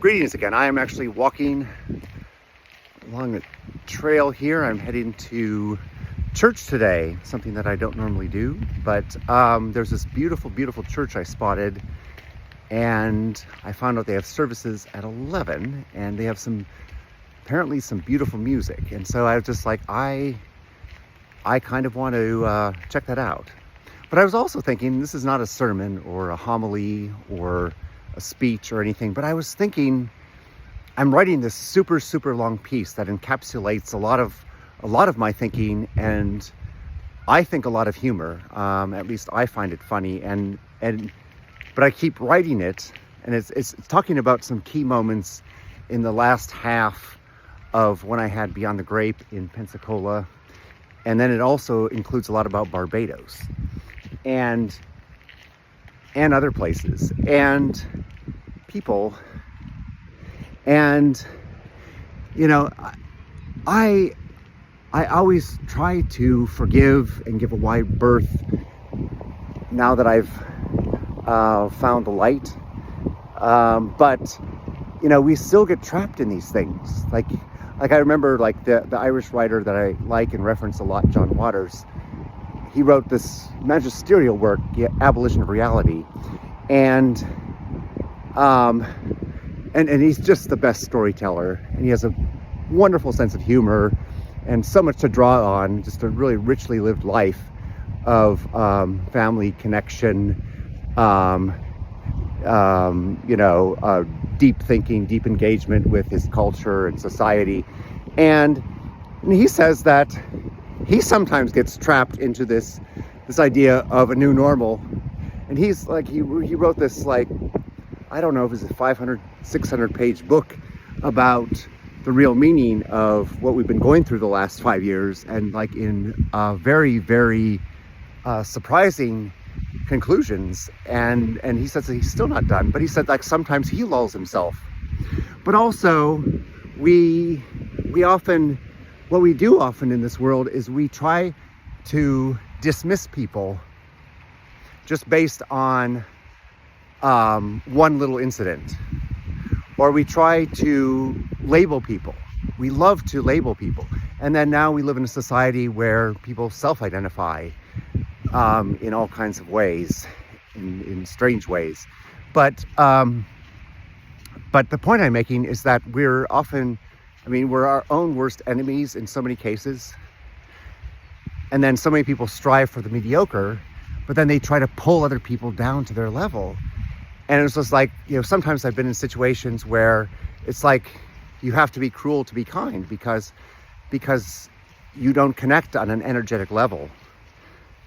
Greetings again. I am actually walking along a trail here. I'm heading to church today, something that I don't normally do, but there's this beautiful, beautiful church I spotted, and I found out they have services at 11, and they have apparently some beautiful music. And so I was just like, I kind of want to check that out. But I was also thinking, this is not a sermon or a homily or a speech or anything, but I was thinking, I'm writing this super, super long piece that encapsulates a lot of my thinking, and I think a lot of humor. At least I find it funny, but I keep writing it, and it's talking about some key moments in the last half of when I had Beyond the Grape in Pensacola, and then it also includes a lot about Barbados and other places and people. And I always try to forgive and give a wide berth now that I've found the light, but we still get trapped in these things. Like I remember, like the Irish writer that I like and reference a lot, John Waters. He wrote this magisterial work, Abolition of Reality, and he's just the best storyteller, and he has a wonderful sense of humor and so much to draw on, just a really richly lived life of family connection, deep thinking, deep engagement with his culture and society. And he says that he sometimes gets trapped into this idea of a new normal. And he's like, he wrote this, like, I don't know if it's a 500, 600 page book about the real meaning of what we've been going through the last 5 years, and like in very, very surprising conclusions. And he says that he's still not done, but he said, like, sometimes he lulls himself. But also what we do often in this world is we try to dismiss people just based on one little incident, or we try to label people. We love to label people, and then now we live in a society where people self-identify in all kinds of ways, in strange ways. But the point I'm making is that we're our own worst enemies in so many cases, and then so many people strive for the mediocre, but then they try to pull other people down to their level. And it's just like, sometimes I've been in situations where it's like you have to be cruel to be kind, because you don't connect on an energetic level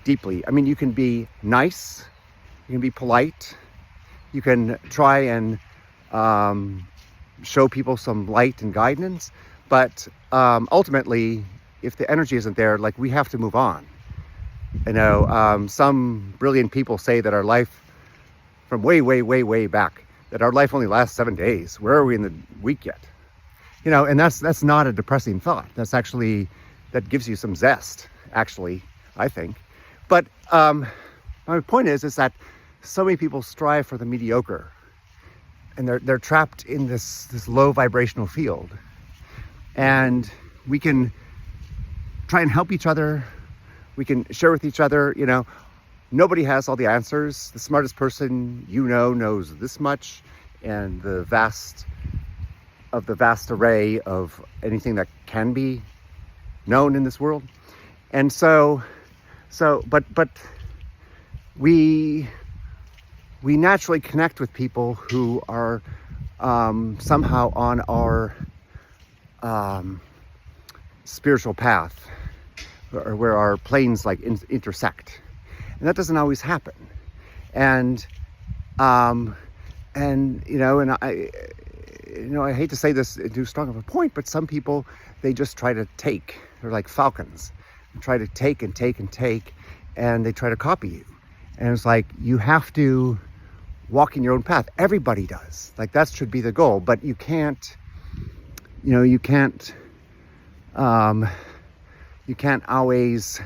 deeply. I mean, you can be nice, you can be polite, you can try and show people some light and guidance, but ultimately, if the energy isn't there, like, we have to move on. Some brilliant people say that our life, from way, way, way, way back, that our life only lasts 7 days. Where are we in the week yet? And that's not a depressing thought. That gives you some zest, actually, I think. But my point is that so many people strive for the mediocre, and they're trapped in this low vibrational field. And we can try and help each other. We can share with each other. Nobody has all the answers. The smartest person knows this much, and the vast array of anything that can be known in this world. And but we naturally connect with people who are somehow on our spiritual path, or where our planes like intersect. And that doesn't always happen. And I hate to say this too strong of a point, but some people, they just try to take. They're like falcons. They try to take and take and take, and they try to copy you. And it's like, you have to walk in your own path. Everybody does. Like, that should be the goal. But you can't always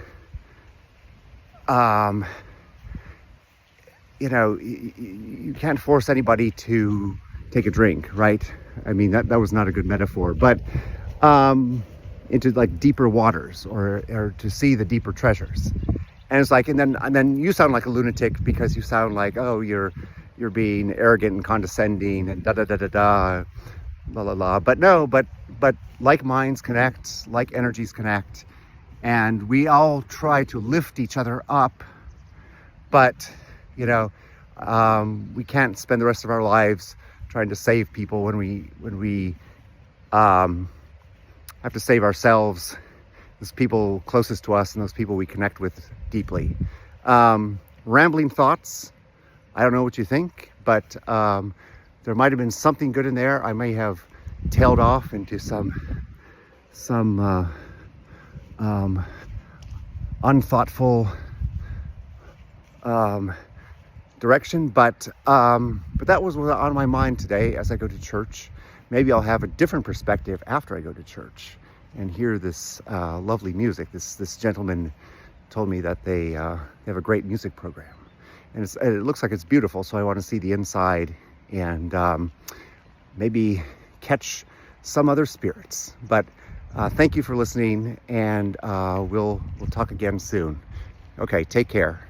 you can't force anybody to take a drink, right? I mean, that was not a good metaphor, but into like deeper waters, or to see the deeper treasures. And it's like, and then you sound like a lunatic because you sound like, oh, you're being arrogant and condescending and da da da da da, la la la. But no, but like minds connect, like energies connect, and we all try to lift each other up. But you know, we can't spend the rest of our lives trying to save people when we have to save ourselves, those people closest to us and those people we connect with deeply. Rambling thoughts. I don't know what you think, but there might have been something good in there. I may have tailed off into some unthoughtful direction, but that was on my mind today as I go to church. Maybe I'll have a different perspective after I go to church and hear this lovely music. This gentleman told me that they have a great music program, and it looks like it's beautiful. So I want to see the inside and maybe catch some other spirits. But thank you for listening, and we'll talk again soon. Okay, take care.